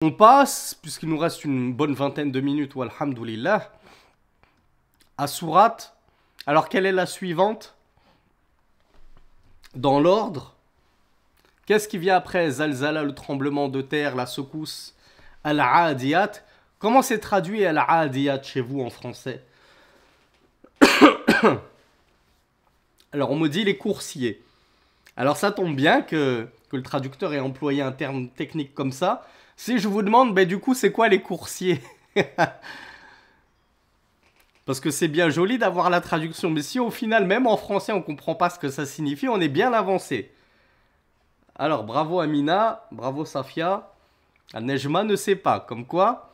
On passe, puisqu'il nous reste une bonne vingtaine de minutes, walhamdoulilah, à sourate. Alors, quelle est la suivante? Dans l'ordre, qu'est-ce qui vient après Zalzala, le tremblement de terre, la secousse, Al-Adiyat? Comment c'est traduit Al-Adiyat chez vous en français? Alors, on me dit les coursiers. Alors, ça tombe bien que le traducteur ait employé un terme technique comme ça. Si je vous demande, ben, du coup, c'est quoi les coursiers? Parce que c'est bien joli d'avoir la traduction, mais si au final, même en français, on comprend pas ce que ça signifie, on est bien avancé. Alors, bravo Amina, bravo Safia. Nejma ne sait pas. Comme quoi,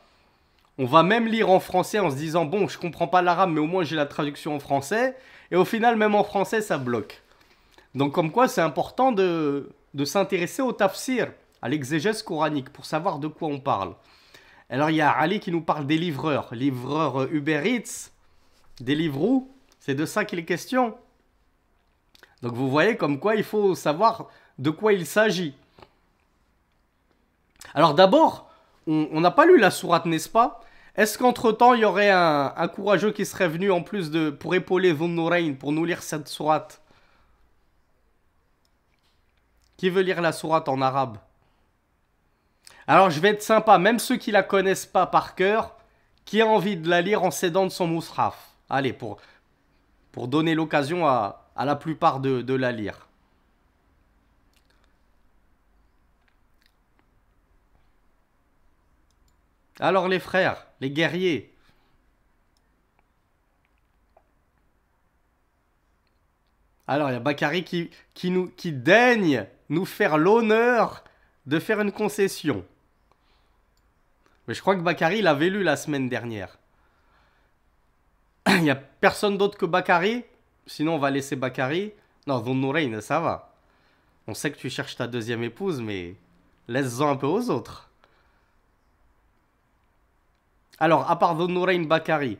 on va même lire en français en se disant, bon, je comprends pas l'arabe, mais au moins j'ai la traduction en français. Et au final, même en français, ça bloque. Donc, comme quoi, c'est important de s'intéresser au tafsir, à l'exégèse coranique, pour savoir de quoi on parle. Alors, il y a Ali qui nous parle des livreurs. Livreurs Uber Eats, Deliveroo, c'est de ça qu'il est question. Donc, vous voyez comme quoi il faut savoir de quoi il s'agit. Alors, d'abord, on n'a pas lu la sourate, n'est-ce pas? Est-ce qu'entre-temps, il y aurait un courageux qui serait venu en plus pour épauler Dhun Nurayn, pour nous lire cette sourate? Qui veut lire la sourate en arabe? Alors je vais être sympa, même ceux qui la connaissent pas par cœur, qui a envie de la lire en s'aidant de son mousraf. Allez, pour donner l'occasion à la plupart de la lire. Alors les frères, les guerriers. Alors il y a Bakary qui daigne nous faire l'honneur de faire une concession. Mais je crois que Bakary l'avait lu la semaine dernière. Il n'y a personne d'autre que Bakary. Sinon, on va laisser Bakary. Non, Dhun Nurayn, ça va. On sait que tu cherches ta deuxième épouse, mais laisse-en un peu aux autres. Alors, à part Dhun Nurayn, Bakary.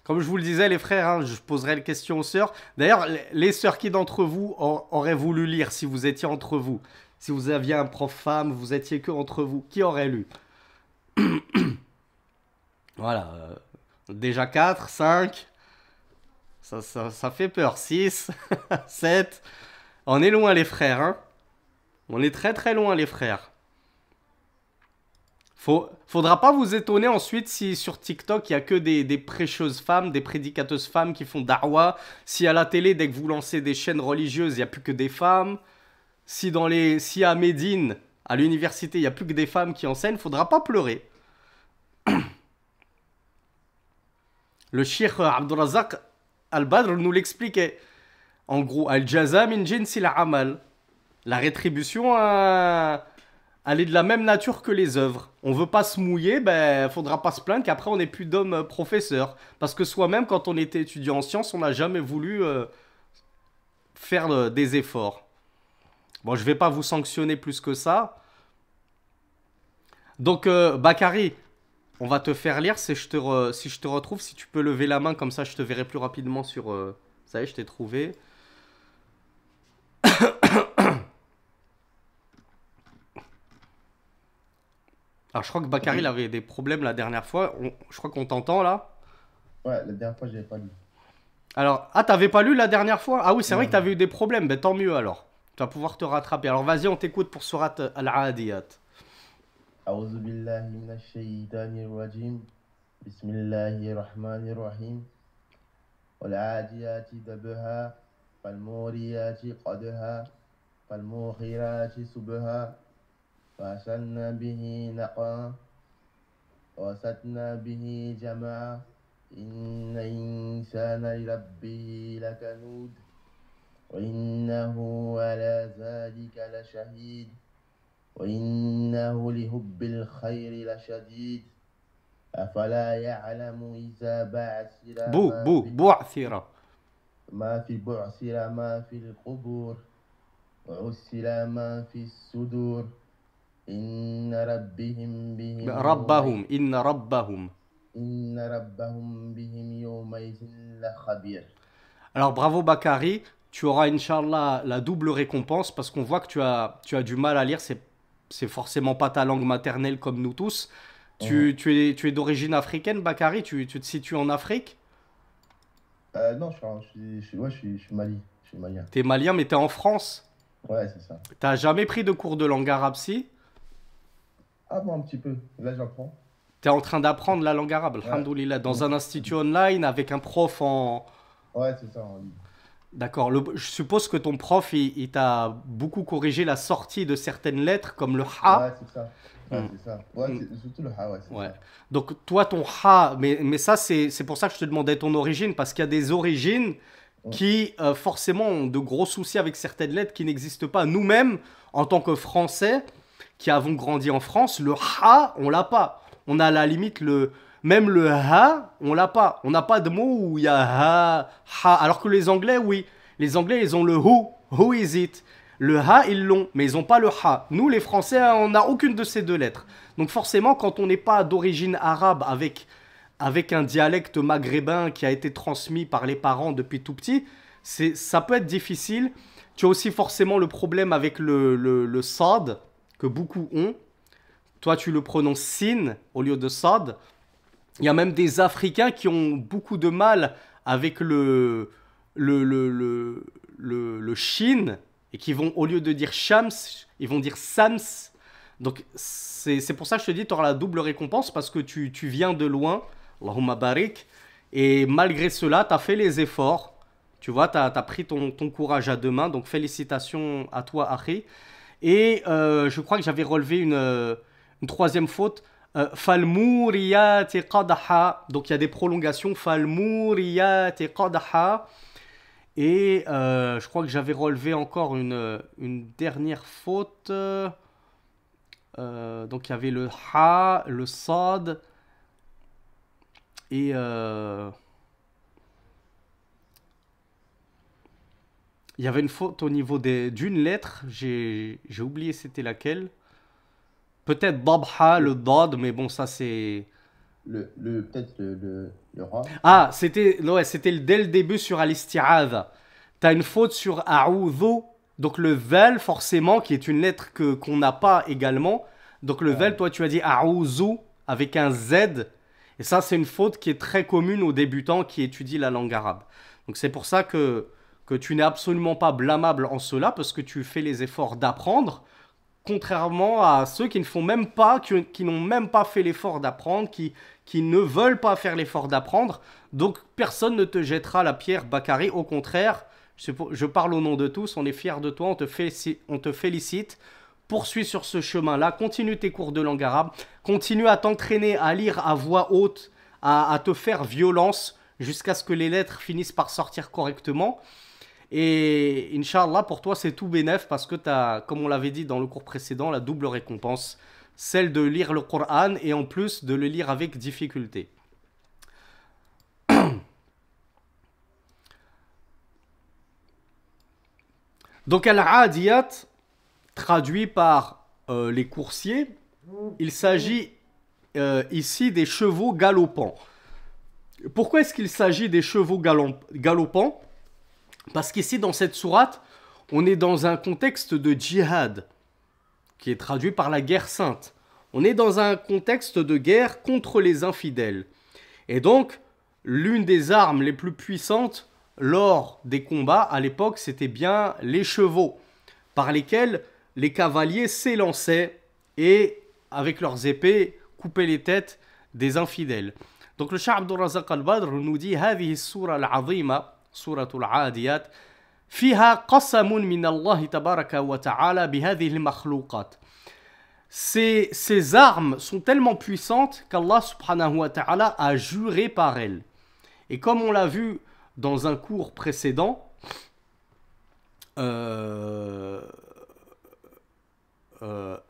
Comme je vous le disais, les frères, hein, je poserai les questions aux sœurs. D'ailleurs, les sœurs, qui d'entre vous auraient voulu lire si vous étiez entre vous? Si vous aviez un prof femme, vous étiez que entre vous. Qui aurait lu? Voilà. Déjà 4, 5. Ça fait peur. 6, 7. On est loin, les frères. Hein. On est très très loin, les frères. Faudra pas vous étonner ensuite si sur TikTok, il y a que des prêcheuses femmes, des prédicateuses femmes qui font darwa. Si à la télé, dès que vous lancez des chaînes religieuses, il n'y a plus que des femmes. Si à Médine, à l'université, il n'y a plus que des femmes qui enseignent, faudra pas pleurer. Le Cheikh Abdurazak Al-Badr nous l'expliquait. En gros, Al-Jaza min jinsil amal. La rétribution, elle est de la même nature que les œuvres. On veut pas se mouiller, ben faudra pas se plaindre qu'après on n'ait plus d'hommes professeurs. Parce que soi-même, quand on était étudiant en sciences, on n'a jamais voulu faire des efforts. Bon, je vais pas vous sanctionner plus que ça. Donc, Bakary, on va te faire lire si si je te retrouve. Si tu peux lever la main, comme ça je te verrai plus rapidement sur... Ça y est, je t'ai trouvé. Alors, je crois que Bakary il avait des problèmes la dernière fois. Je crois qu'on t'entend là. Ouais, la dernière fois, j'avais pas lu. Alors, ah, t'avais pas lu la dernière fois? Ah oui, c'est vrai Non, que non. t'avais eu des problèmes. Ben tant mieux alors. Tu vas pouvoir te rattraper. Alors, vas-y, on t'écoute pour Surat Al-Adiyat. أعوذ بالله من الشيطان الرجيم بسم الله الرحمن الرحيم والعاديات ضبها فالموريات قدها فالمغيرات صبها فأثرن به نقعا ووسطن به جمعا إن الإنسان لربه لكنود وإنه على ذلك لشهيد وإنه لحب الخير لشديد أفلا يعلم إذا بعثر Bou'thira. ما في بعثر ما في القبور وعسر ما في الصدور إن ربهم بهم يومئذ Rabbahum. Inna Rabbahum. إن ربهم بهم يومئذ لخبير. Alors, bravo Bakary. Tu auras, Inch'Allah, la double récompense parce qu'on voit que tu as du mal à lire. c'est forcément pas ta langue maternelle comme nous tous. Mhm. Tu es d'origine africaine, Bakary? Tu te situes en Afrique? Non, ouais, je suis Mali. Je suis malien. T'es malien, mais t'es en France. Ouais, c'est ça. T'as jamais pris de cours de langue arabe, si? Ah bon, un petit peu. Là, j'apprends. T'es en train d'apprendre la langue arabe, Ouais. alhamdoulilah, dans Mhm. un institut online avec un prof en... Ouais, c'est ça, en ligne. D'accord. Je suppose que ton prof, il t'a beaucoup corrigé la sortie de certaines lettres, comme le Ouais, ha. c'est ça. Ouais, Hmm. c'est ça. Ouais, Hmm. surtout le ha, ouais, c'est Ouais. ça. Donc toi, ton ha, mais ça, c'est pour ça que je te demandais ton origine, parce qu'il y a des origines Mhm. qui, forcément, ont de gros soucis avec certaines lettres qui n'existent pas. Nous-mêmes, en tant que Français, qui avons grandi en France, le ha, on l'a pas. On a à la limite même le ha, on l'a pas. On n'a pas de mot où il y a ha. Alors que les Anglais, oui. Les Anglais, ils ont le who is it. Le ha, ils l'ont, mais ils n'ont pas le ha. Nous, les Français, on n'a aucune de ces deux lettres. Donc forcément, quand on n'est pas d'origine arabe avec un dialecte maghrébin qui a été transmis par les parents depuis tout petit, ça peut être difficile. Tu as aussi forcément le problème avec le sad, que beaucoup ont. Toi, tu le prononces sin au lieu de sad. Il y a même des Africains qui ont beaucoup de mal avec le, le, le, le shin et qui vont, au lieu de dire shams, ils vont dire sams. Donc, c'est pour ça que je te dis, tu auras la double récompense parce que tu viens de loin. Allahumma barik. Et malgré cela, tu as fait les efforts. Tu vois, tu as pris ton courage à deux mains. Donc, félicitations à toi, Akhi. Et je crois que j'avais relevé une troisième faute. Falmouriyati qadaha. Donc il y a des prolongations. Falmouriyati qadaha. Et je crois que j'avais relevé encore une dernière faute. Donc il y avait le ha, le sad. Et il y avait une faute au niveau d'une lettre. J'ai oublié c'était laquelle. Peut-être Dabha, le Le, Dad, mais bon, ça c'est. peut-être le roi, Ah, peut-être. c'était dès le début sur Al-Isti'adha. T'as une faute sur A'udhu, donc le Val, forcément, qui est une lettre qu'on n'a pas également. Donc le Val, Ouais. toi, tu as dit A'udhu avec un Z. Et ça, c'est une faute qui est très commune aux débutants qui étudient la langue arabe. Donc c'est pour ça que tu n'es absolument pas blâmable en cela, parce que tu fais les efforts d'apprendre. Contrairement à ceux qui ne font même pas, qui n'ont même pas fait l'effort d'apprendre, qui ne veulent pas faire l'effort d'apprendre. Donc personne ne te jettera la pierre, Bakary. Au contraire, je parle au nom de tous, on est fiers de toi, on te félicite. Poursuis sur ce chemin-là, continue tes cours de langue arabe, continue à t'entraîner à lire à voix haute, à te faire violence jusqu'à ce que les lettres finissent par sortir correctement. Et Inch'Allah, pour toi, c'est tout bénef parce que tu as, comme on l'avait dit dans le cours précédent, la double récompense, celle de lire le Coran et en plus de le lire avec difficulté. Donc, Al-Adiyat, traduit par les coursiers, il s'agit ici des chevaux galopants. Pourquoi est-ce qu'il s'agit des chevaux galopants? Parce qu'ici, dans cette sourate, on est dans un contexte de djihad, qui est traduit par la guerre sainte. On est dans un contexte de guerre contre les infidèles. Et donc, l'une des armes les plus puissantes lors des combats à l'époque, c'était bien les chevaux, par lesquels les cavaliers s'élançaient et, avec leurs épées, coupaient les têtes des infidèles. Donc le Cheikh Abdul Razak al-Badr nous dit هذه السورة العظيمة سورة العاديات فيها قسم من الله تبارك وتعالى بهذه المخلوقات. Ces armes sont tellement puissantes qu'Allah subhanahu wa ta'ala a juré par elles. Et comme on l'a vu dans un cours précédent,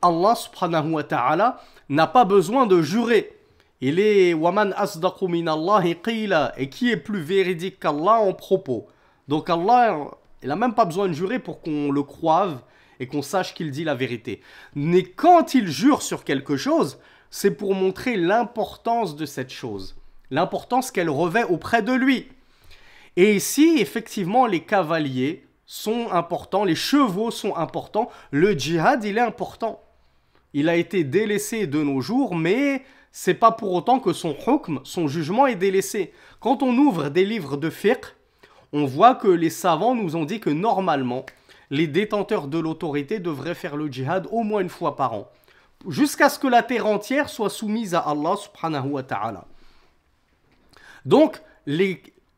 Allah subhanahu wa ta'ala n'a pas besoin de jurer. Il est Waman asdaqu min Allahi qila, et qui est plus véridique qu'Allah en propos. Donc Allah, il n'a même pas besoin de jurer pour qu'on le croive et qu'on sache qu'il dit la vérité. Mais quand il jure sur quelque chose, c'est pour montrer l'importance de cette chose, l'importance qu'elle revêt auprès de lui. Et ici, effectivement, les cavaliers sont importants, les chevaux sont importants, le djihad, il est important. il a été délaissé de nos jours, mais c'est pas pour autant que son hukm, son jugement est délaissé. Quand on ouvre des livres de fiqh, on voit que les savants nous ont dit que normalement, les détenteurs de l'autorité devraient faire le djihad au moins une fois par an, jusqu'à ce que la terre entière soit soumise à Allah subhanahu wa ta'ala. Donc,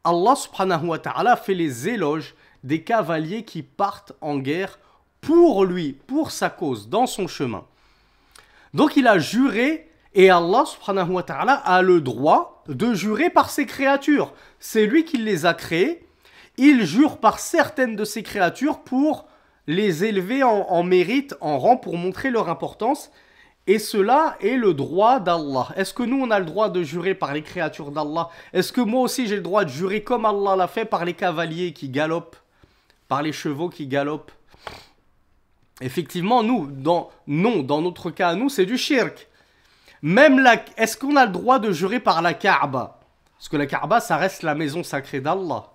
Allah subhanahu wa ta'ala fait les éloges des cavaliers qui partent en guerre pour lui, pour sa cause, dans son chemin. Donc il a juré, et Allah subhanahu wa ta'ala a le droit de jurer par ses créatures. C'est lui qui les a créées. Il jure par certaines de ses créatures pour les élever en mérite, en rang, pour montrer leur importance. Et cela est le droit d'Allah. Est-ce que nous, on a le droit de jurer par les créatures d'Allah? Est-ce que moi aussi, j'ai le droit de jurer comme Allah l'a fait par les cavaliers qui galopent, par les chevaux qui galopent? Effectivement, dans notre cas, nous, c'est du shirk. Même est-ce qu'on a le droit de jurer par la Kaaba? Parce que la Kaaba, ça reste la maison sacrée d'Allah.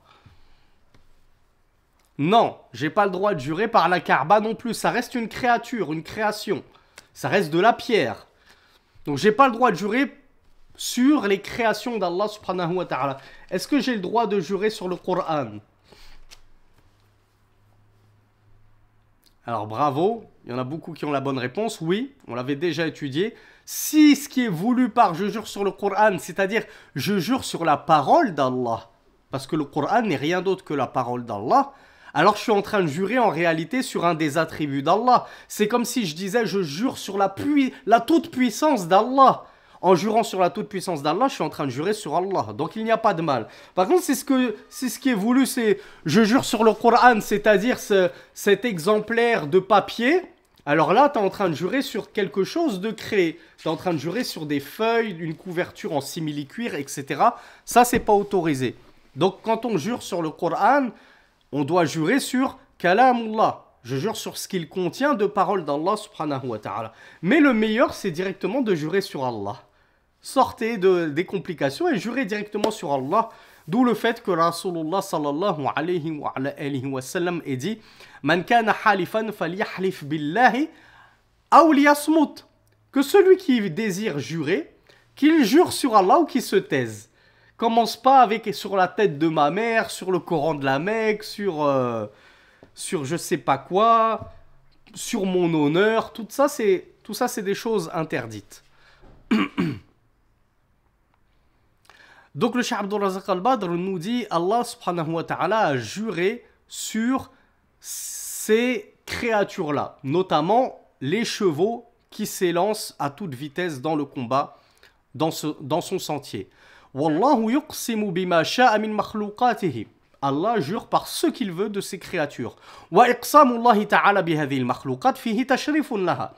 Non, j'ai pas le droit de jurer par la Kaaba non plus. Ça reste une créature, une création. Ça reste de la pierre. Donc j'ai pas le droit de jurer sur les créations d'Allah subhanahu wa ta'ala. Est-ce que j'ai le droit de jurer sur le Coran? Alors bravo, il y en a beaucoup qui ont la bonne réponse. Oui, on l'avait déjà étudié. Si ce qui est voulu par je jure sur le Coran, c'est-à-dire je jure sur la parole d'Allah, parce que le Coran n'est rien d'autre que la parole d'Allah, alors je suis en train de jurer en réalité sur un des attributs d'Allah. C'est comme si je disais je jure sur la toute-puissance d'Allah. En jurant sur la toute-puissance d'Allah, je suis en train de jurer sur Allah. Donc il n'y a pas de mal. Par contre, c'est ce qui est voulu, c'est je jure sur le Coran, c'est-à-dire cet exemplaire de papier. Alors là, tu es en train de jurer sur quelque chose de créé. Tu es en train de jurer sur des feuilles, une couverture en simili-cuir, etc. Ça, c'est pas autorisé. Donc quand on jure sur le Coran, on doit jurer sur Kalamullah. Je jure sur ce qu'il contient de paroles d'Allah subhanahu wa ta'ala. Mais le meilleur, c'est directement de jurer sur Allah. Sortez des complications et jurez directement sur Allah. D'où le fait que Rasulullah sallallahu alayhi wa sallam ait dit Man kana halifan falyahlif billahi aw liyasmut. Que celui qui désire jurer, qu'il jure sur Allah ou qu'il se taise. Commence pas avec sur la tête de ma mère, sur le Coran de la Mecque, sur je sais pas quoi, sur mon honneur. Tout ça, c'est des choses interdites. Donc le Cheikh Abdul Razak al-Badr nous dit Allah subhanahu wa ta'ala a juré sur ces créatures-là, notamment les chevaux qui s'élancent à toute vitesse dans le combat, dans son sentier. Wallahu yuqsimu bima sha'a min makhluqatihi. Allah jure par ce qu'il veut de ses créatures. Wa iqsamullahi ta'ala bihadhihi al-makhluqat fihi tashrifun laha.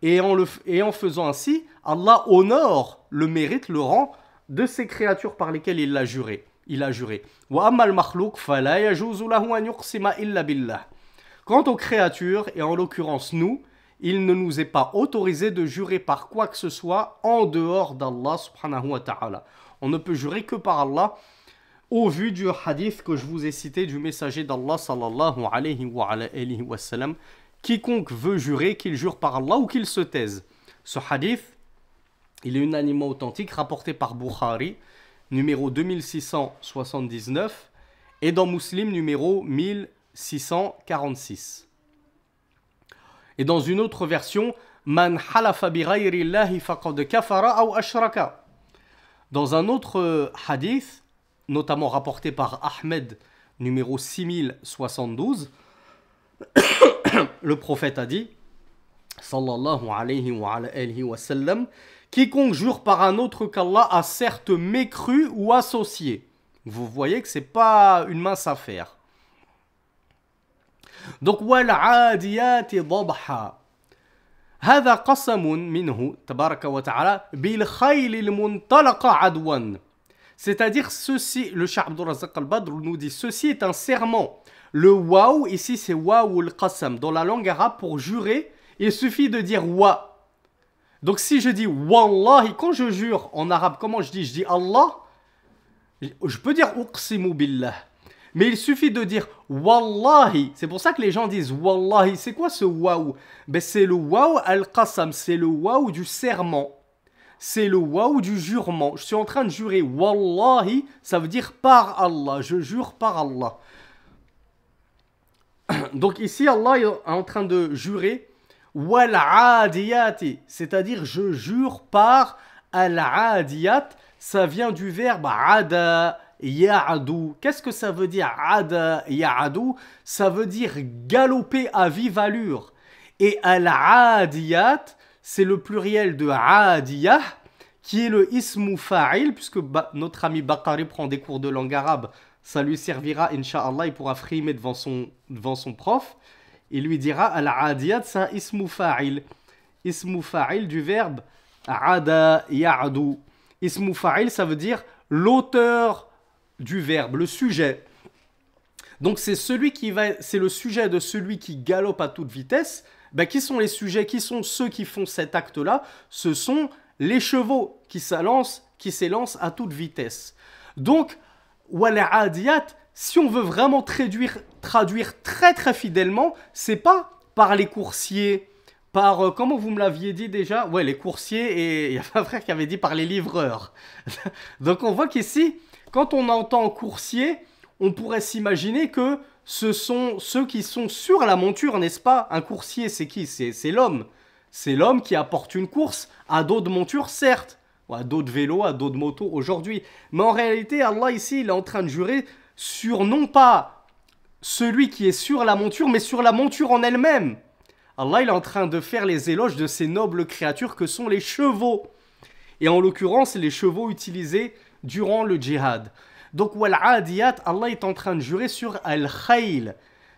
Et en faisant ainsi, Allah honore le mérite, le rang de ces créatures par lesquelles il a juré. Wa amma al-makhluq fala yajuzu lahu an yuqsima illa billah. Quant aux créatures, et en l'occurrence nous, il ne nous est pas autorisé de jurer par quoi que ce soit en dehors d'Allah subhanahu wa ta'ala. On ne peut jurer que par Allah, au vu du hadith que je vous ai cité du messager d'Allah sallallahu alayhi wa sallam. Quiconque veut jurer, qu'il jure par Allah ou qu'il se taise. Ce hadith, il est unanimement authentique, rapporté par Bukhari, numéro 2679, et dans Muslim, numéro 1646. Et dans une autre version, Man halafa bi ghayri Allahi faqad kafara aw ashraka. Dans un autre hadith, notamment rapporté par Ahmed, numéro 6072, le prophète a dit, sallallahu alayhi wa sallam, quiconque jure par un autre qu'Allah a certes mécru ou associé. Vous voyez que c'est pas une mince affaire. Donc, wal adiyati dabha. هذا قسم منه تبارك وتعالى بالخيل المنطلقة عدوا. C'est-à-dire ceci, le Cheikh Abdul Razak al-Badr nous dit, ceci est un serment. Le waouh, ici c'est waouh al-qasam. Dans la langue arabe, pour jurer, il suffit de dire wa. Donc si je dis wallahi, quand je jure en arabe, comment je dis? Je dis Allah. Je peux dire uqsimu billah. Mais il suffit de dire Wallahi. C'est pour ça que les gens disent Wallahi. C'est quoi ce waouh? Ben, c'est le waouh al-qasam. C'est le waouh du serment. C'est le waouh du jurement. Je suis en train de jurer. Wallahi, ça veut dire par Allah. Je jure par Allah. Donc ici, Allah est en train de jurer. Wal-adiyati. C'est-à-dire, je jure par al-adiyat. Ça vient du verbe ada. Ya'adu. Qu'est-ce que ça veut dire ada ya'adu? Ça veut dire galoper à vive allure. Et al-adiyat, c'est le pluriel de adiyah, qui est le ismu fa'il, puisque notre ami Bakari prend des cours de langue arabe, ça lui servira, incha'Allah, il pourra frimer devant son prof. Il lui dira al-adiyat, c'est un ismu fa'il. Ismu fa'il du verbe ada ya'adu. Ismu fa'il, ça veut dire l'auteur du verbe, le sujet. Donc c'est le sujet de celui qui galope à toute vitesse. Ben, qui sont les sujets, qui sont ceux qui font cet acte-là? Ce sont les chevaux qui s'élancent à toute vitesse. Donc, wal-adiyat, si on veut vraiment traduire très très fidèlement, c'est pas par les coursiers, par, comment vous me l'aviez dit déjà? Ouais, les coursiers, et il y a un frère qui avait dit par les livreurs. Donc on voit qu'ici, quand on entend coursier, on pourrait s'imaginer que ce sont ceux qui sont sur la monture, n'est-ce pas? Un coursier, c'est qui? C'est l'homme. C'est l'homme qui apporte une course à dos de monture, certes, ou à dos de vélo, à dos de moto aujourd'hui. Mais en réalité, Allah ici, il est en train de jurer sur non pas celui qui est sur la monture, mais sur la monture en elle-même. Allah, il est en train de faire les éloges de ces nobles créatures que sont les chevaux. Et en l'occurrence, les chevaux utilisés durant le djihad. Donc, wal-adiyat, Allah est en train de jurer sur al-khayl.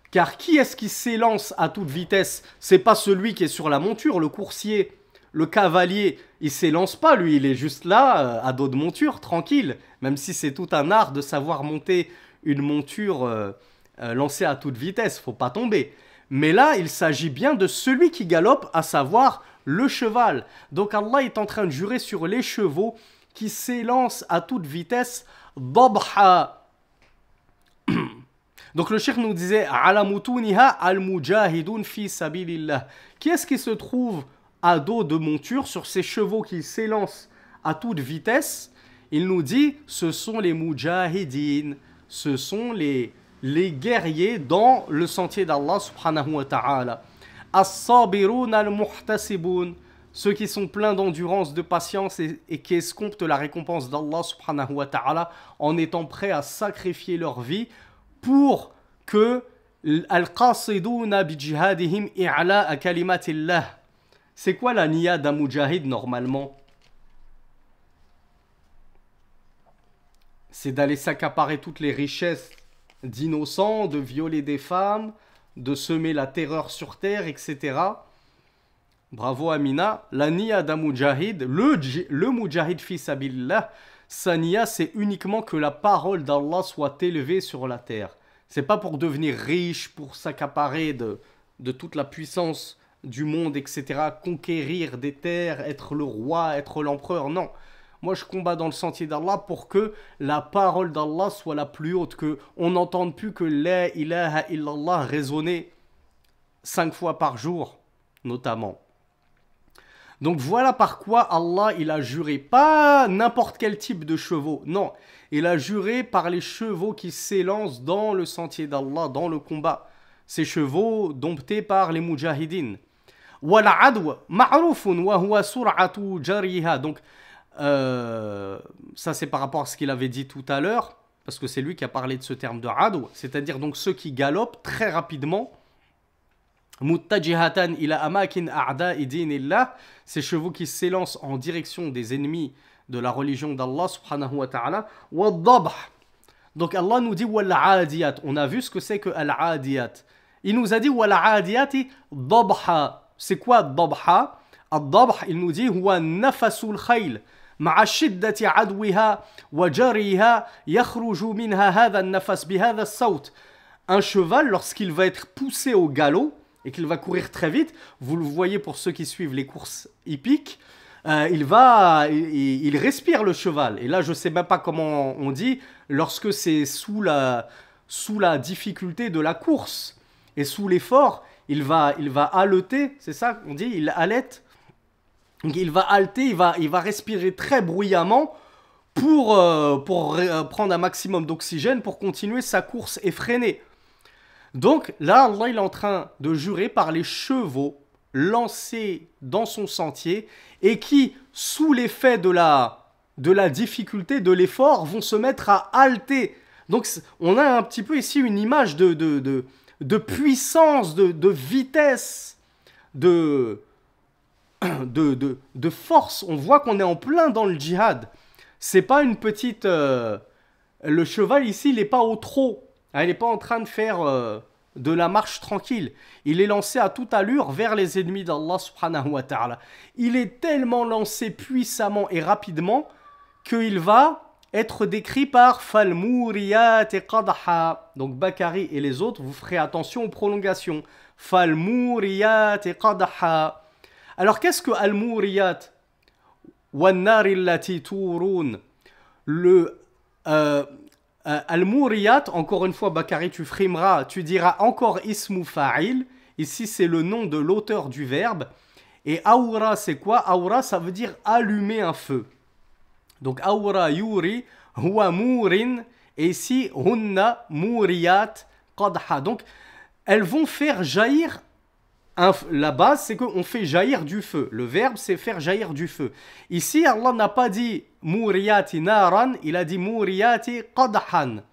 Car qui est-ce qui s'élance à toute vitesse? C'est pas celui qui est sur la monture, le coursier, le cavalier. Il s'élance pas, lui, il est juste là, à dos de monture, tranquille. Même si c'est tout un art de savoir monter une monture lancée à toute vitesse, faut pas tomber. Mais là, il s'agit bien de celui qui galope, à savoir le cheval. Donc Allah est en train de jurer sur les chevaux qui s'élancent à toute vitesse. Dabha. Donc le cheikh nous disait ala mutuniha al mujahidun fi sabilillah. Qui est-ce qui se trouve à dos de monture sur ces chevaux qui s'élancent à toute vitesse? Il nous dit ce sont les mujahidin, ce sont les guerriers dans le sentier d'Allah subhanahu wa ta'ala. As-sabirun al-muhtasibun, ceux qui sont pleins d'endurance, de patience et qui escomptent la récompense d'Allah subhanahu wa ta'ala en étant prêts à sacrifier leur vie pour que al-qasiduna bi jihadihim i'la kalimatillah. C'est quoi la niya d'un mujahid normalement? C'est d'aller s'accaparer toutes les richesses d'innocents, de violer des femmes, de semer la terreur sur terre, etc. Bravo Amina. La niya d'un mujahid, le mujahid fi sabilillah, sa niya c'est uniquement que la parole d'Allah soit élevée sur la terre. C'est pas pour devenir riche, pour s'accaparer de toute la puissance du monde, etc. Conquérir des terres, être le roi, être l'empereur, non. Moi, je combats dans le sentier d'Allah pour que la parole d'Allah soit la plus haute, qu'on n'entende plus que la ilaha illallah résonner 5 fois par jour, notamment. Donc voilà par quoi Allah, il a juré. Pas n'importe quel type de chevaux, non. Il a juré par les chevaux qui s'élancent dans le sentier d'Allah, dans le combat. Ces chevaux domptés par les mujahidines. Wal adwa ma'rufun wa huwa sur'atu jariha. Donc, ça c'est par rapport à ce qu'il avait dit tout à l'heure, parce que c'est lui qui a parlé de ce terme de adw, c'est-à-dire donc ceux qui galopent très rapidement. Muttajihatan ila amakin a'da'i dinillah, ces chevaux qui s'élancent en direction des ennemis de la religion d'Allah subhanahu wa ta'ala. Wad-dabh. Donc Allah nous dit wal-adiyat. On a vu ce que c'est que al-adiyat. Il nous a dit wal-adiyati dabha. C'est quoi dabha? Ad-dabh, il nous dit huwa nafasul khayl. مع شدة عدوها وجريها يخرج منها هذا النفس بهذا الصوت. Un cheval, lorsqu'il va être poussé au galop et qu'il va courir très vite, vous le voyez pour ceux qui suivent les courses hippiques, il respire le cheval. Et là, je ne sais même pas comment on dit, lorsque c'est sous sous la difficulté de la course et sous l'effort, il va haleter, c'est ça qu'on dit, il halète. Donc il va halter, il va respirer très bruyamment pour prendre un maximum d'oxygène pour continuer sa course effrénée. Donc là, Allah il est en train de jurer par les chevaux lancés dans son sentier et qui, sous l'effet de la difficulté, de l'effort, vont se mettre à halter. Donc on a un petit peu ici une image de puissance, de vitesse, de force. On voit qu'on est en plein dans le djihad. C'est pas une petite... le cheval ici, il n'est pas au trot. Il n'est pas en train de faire de la marche tranquille. Il est lancé à toute allure vers les ennemis d'Allah subhanahu wa ta'ala. Il est tellement lancé puissamment et rapidement qu'il va être décrit par Falmouriyat et Qadha. Donc Bakari et les autres, vous ferez attention aux prolongations. Falmouriyat et Qadha. Alors qu'est-ce que Al-Mouriyat Wan-Nari allati turun? Le Al-Mouriyat, encore une fois, Bakari, tu frimeras, tu diras encore Ismu Fa'il. Ici, c'est le nom de l'auteur du verbe. Et Aura, c'est quoi? Aura, ça veut dire allumer un feu. Donc, Aura Yuri, Huwa Mourin. Et ici, Hunna Mouriyat Qadha. Donc, elles vont faire jaillir. La base, c'est qu'on fait jaillir du feu. Le verbe, c'est faire jaillir du feu. Ici, Allah n'a pas dit Mouriyati naran, il a dit Mouriyati qadhan.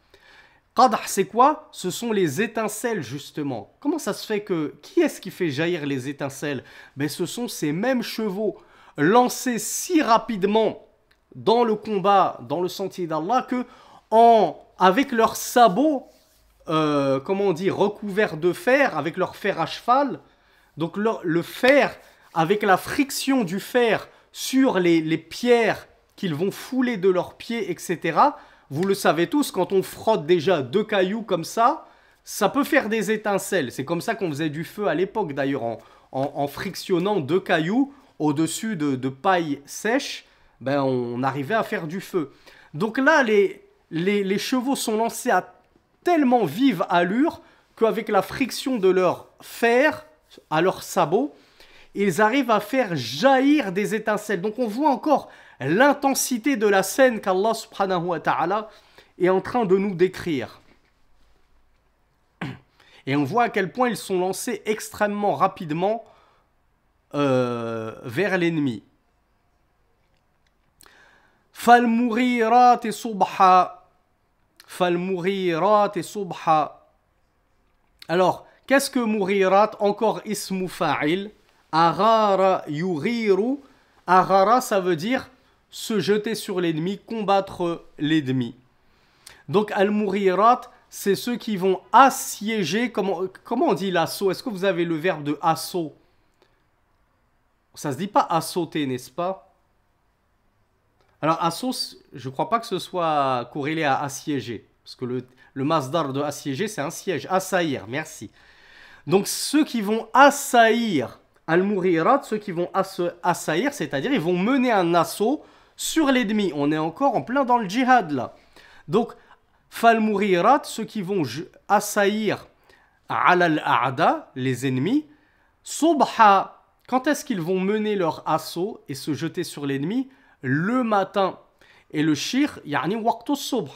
Qadh, c'est quoi? Ce sont les étincelles, justement. Comment ça se fait que... Qui est-ce qui fait jaillir les étincelles? Ben, ce sont ces mêmes chevaux lancés si rapidement dans le combat, dans le sentier d'Allah, que avec leurs sabots, comment on dit, recouverts de fer, avec leur fer à cheval. Donc le fer, avec la friction du fer sur les pierres qu'ils vont fouler de leurs pieds, etc. Vous le savez tous, quand on frotte déjà 2 cailloux comme ça peut faire des étincelles. C'est comme ça qu'on faisait du feu à l'époque d'ailleurs, en frictionnant 2 cailloux au-dessus de paille sèche, ben on arrivait à faire du feu. Donc là, les chevaux sont lancés à tellement vive allure qu'avec la friction de leur fer, à leurs sabots, ils arrivent à faire jaillir des étincelles. Donc on voit encore l'intensité de la scène qu'Allah subhanahu wa ta'ala est en train de nous décrire. Et on voit à quel point ils sont lancés extrêmement rapidement vers l'ennemi. Falmurirat et subha. Falmurirat et subha. Alors, qu'est-ce que Mourirat? Encore ismu fa'il. Arara yuriru. Arara, ça veut dire se jeter sur l'ennemi, combattre l'ennemi. Donc, al-Mourirat, c'est ceux qui vont assiéger. Comment on dit l'assaut? Est-ce que vous avez le verbe de assaut? Ça se dit pas assauter, n'est-ce pas? Alors, assaut, je ne crois pas que ce soit corrélé à assiéger. Parce que le masdar de assiéger, c'est un siège. Assaillir, merci. Donc ceux qui vont assaillir al-Mourirat, ceux qui vont assaillir, c'est-à-dire ils vont mener un assaut sur l'ennemi. On est encore en plein dans le djihad là. Donc fal-Mourirat, ceux qui vont assaillir al-A'da, les ennemis. Subha, quand est-ce qu'ils vont mener leur assaut et se jeter sur l'ennemi? Le matin. Et le shir, yani waqtu subh.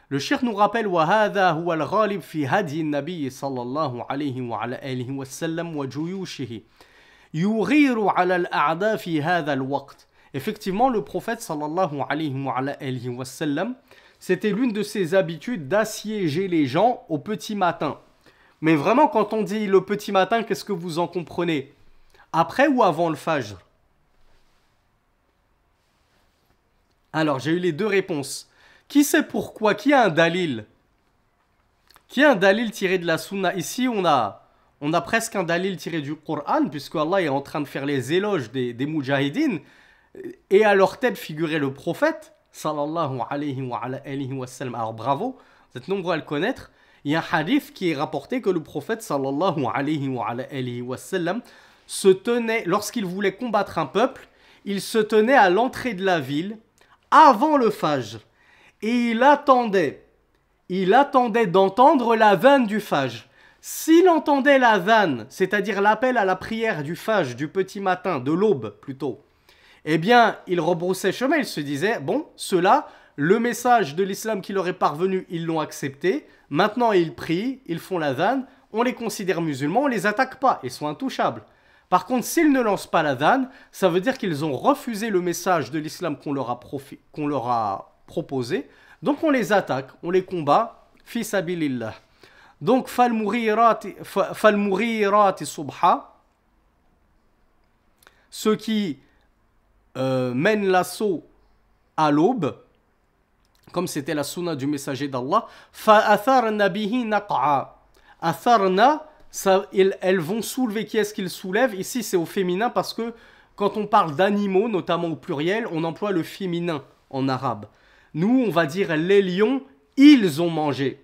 Le cheikh nous rappelle وَهَذَا هُوَ الْغَالِبْ فِي هَدْيِ النَّبِيِّ صلى الله عليه وعلى آله وسلم وجيوشه يغير على الأعداء في هذا الوقت. Effectivement, le prophète sallallahu alayhi wa sallam, c'était l'une de ses habitudes d'assiéger les gens au petit matin. Mais vraiment, quand on dit le petit matin, qu'est-ce que vous en comprenez? Après ou avant le fajr? Alors, j'ai eu les deux réponses. Qui sait pourquoi? Qui a un dalil? Qui a un dalil tiré de la sunna? Ici, on a presque un dalil tiré du Coran, puisque Allah est en train de faire les éloges des mujahidines, et à leur tête figurait le prophète, sallallahu alayhi wa sallam. Alors bravo, vous êtes nombreux à le connaître. Il y a un hadith qui est rapporté que le prophète, sallallahu alayhi wa sallam, se tenait, lorsqu'il voulait combattre un peuple, il se tenait à l'entrée de la ville, avant le fajr. Et il il attendait d'entendre l'adhan du Fajr. S'il entendait l'adhan, c'est-à-dire l'appel à la prière du Fajr, du petit matin, de l'aube plutôt, eh bien, il rebroussait chemin, il se disait, bon, ceux-là, le message de l'islam qui leur est parvenu, ils l'ont accepté, maintenant ils prient, ils font l'adhan, on les considère musulmans, on les attaque pas, ils sont intouchables. Par contre, s'ils ne lancent pas l'adhan, ça veut dire qu'ils ont refusé le message de l'islam qu'on leur a proposé, donc on les attaque, on les combat, fi sabilillah. Donc, falmurirati subha, ceux qui mènent l'assaut à l'aube, comme c'était la sunna du messager d'Allah, fa'atharna bihi naq'a. Atharna, elles vont soulever. Qui est-ce qu'ils soulèvent? Ici, c'est au féminin parce que quand on parle d'animaux, notamment au pluriel, on emploie le féminin en arabe. Nous, on va dire les lions, ils ont mangé.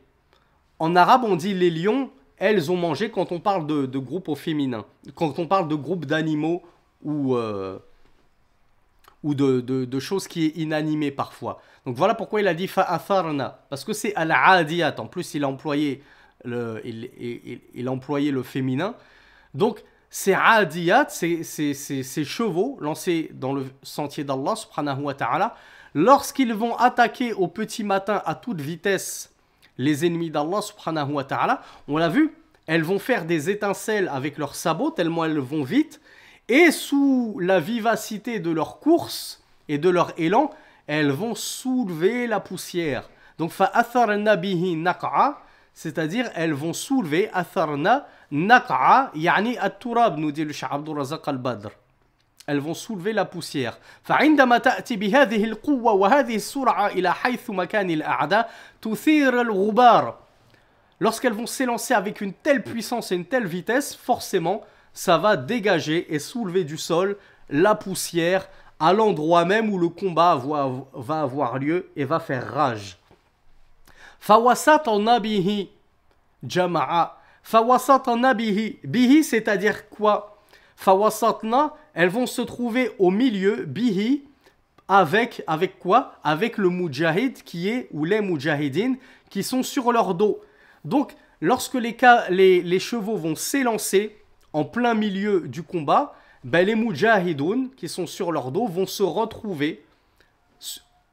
En arabe, on dit les lions, elles ont mangé quand on parle de groupe au féminin. Quand on parle de groupe d'animaux ou de choses qui est inanimées parfois. Donc voilà pourquoi il a dit fa'atharna, parce que c'est al-adiyat. En plus, il a employé le féminin. Donc, ces adiyat, ces chevaux lancés dans le sentier d'Allah, subhanahu wa ta'ala, lorsqu'ils vont attaquer au petit matin à toute vitesse les ennemis d'Allah, subhanahu wa ta'ala, on l'a vu, elles vont faire des étincelles avec leurs sabots, tellement elles vont vite, et sous la vivacité de leur course et de leur élan, elles vont soulever la poussière. Donc, fa'atharna bihi naq'a, c'est-à-dire elles vont soulever, atharna, naq'a, yani at-turab, nous dit le Cheikh Abdul Razak al-Badr. Elles vont soulever la poussière. فعندما تأتي بهذه القوة وهذه السرعة إلى حيث مكان الأعداء تثير الغبار. Lorsqu'elles vont s'élancer avec une telle puissance et une telle vitesse, forcément, ça va dégager et soulever du sol la poussière à l'endroit même où le combat va avoir lieu et va faire rage. فوسطنا به جماعة. فوسطنا به. Bihi, c'est-à-dire quoi? Fawasatna, elles vont se trouver au milieu, bihi, avec quoi? Avec le mujahid qui est, ou les mujahidines, qui sont sur leur dos. Donc, lorsque les chevaux vont s'élancer en plein milieu du combat, ben les mujahidoun, qui sont sur leur dos, vont se retrouver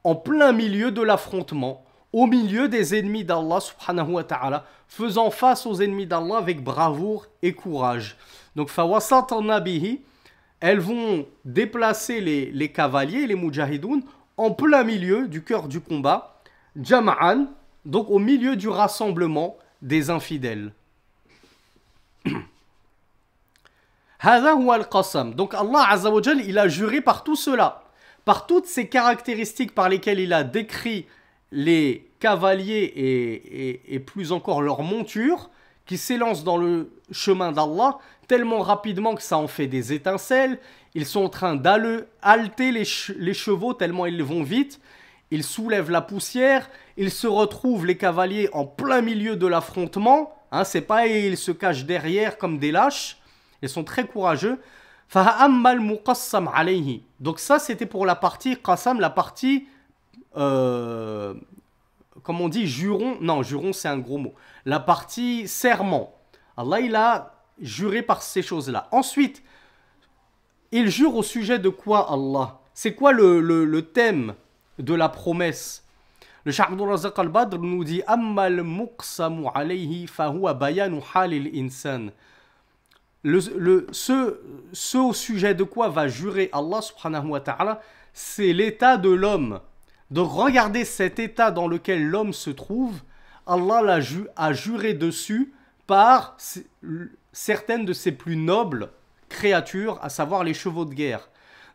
en plein milieu de l'affrontement, au milieu des ennemis d'Allah, subhanahu wa ta'ala, faisant face aux ennemis d'Allah avec bravoure et courage. Donc, fawasatna bihi, elles vont déplacer les cavaliers, les mujahidoun, en plein milieu du cœur du combat, jama'an, donc au milieu du rassemblement des infidèles. Hadha huwa al-qasam. Donc Allah Azza wa Jal, il a juré par tout cela, par toutes ces caractéristiques par lesquelles il a décrit les cavaliers et plus encore leur monture qui s'élancent dans le chemin d'Allah tellement rapidement que ça en fait des étincelles. Ils sont en train d'halter les chevaux tellement ils vont vite. Ils soulèvent la poussière. Ils se retrouvent, les cavaliers, en plein milieu de l'affrontement. Hein, c'est pas ils se cachent derrière comme des lâches. Ils sont très courageux. Faha'ammal muqassam alayhi. Donc ça, c'était pour la partie qassam, la partie... comme on dit, juron. Non, juron, c'est un gros mot. La partie serment. Allah, il a juré par ces choses-là. Ensuite, il jure au sujet de quoi, Allah? C'est quoi le thème de la promesse? Le Cheikh Abdul Razak al-Badr nous dit « Ammal muqsamu alayhi fahuwa bayanu halil insan » ce au sujet de quoi va jurer Allah subhanahu wa ta'ala, c'est l'état de l'homme. Donc regardez cet état dans lequel l'homme se trouve, Allah a juré dessus par certaines de ses plus nobles créatures, à savoir les chevaux de guerre.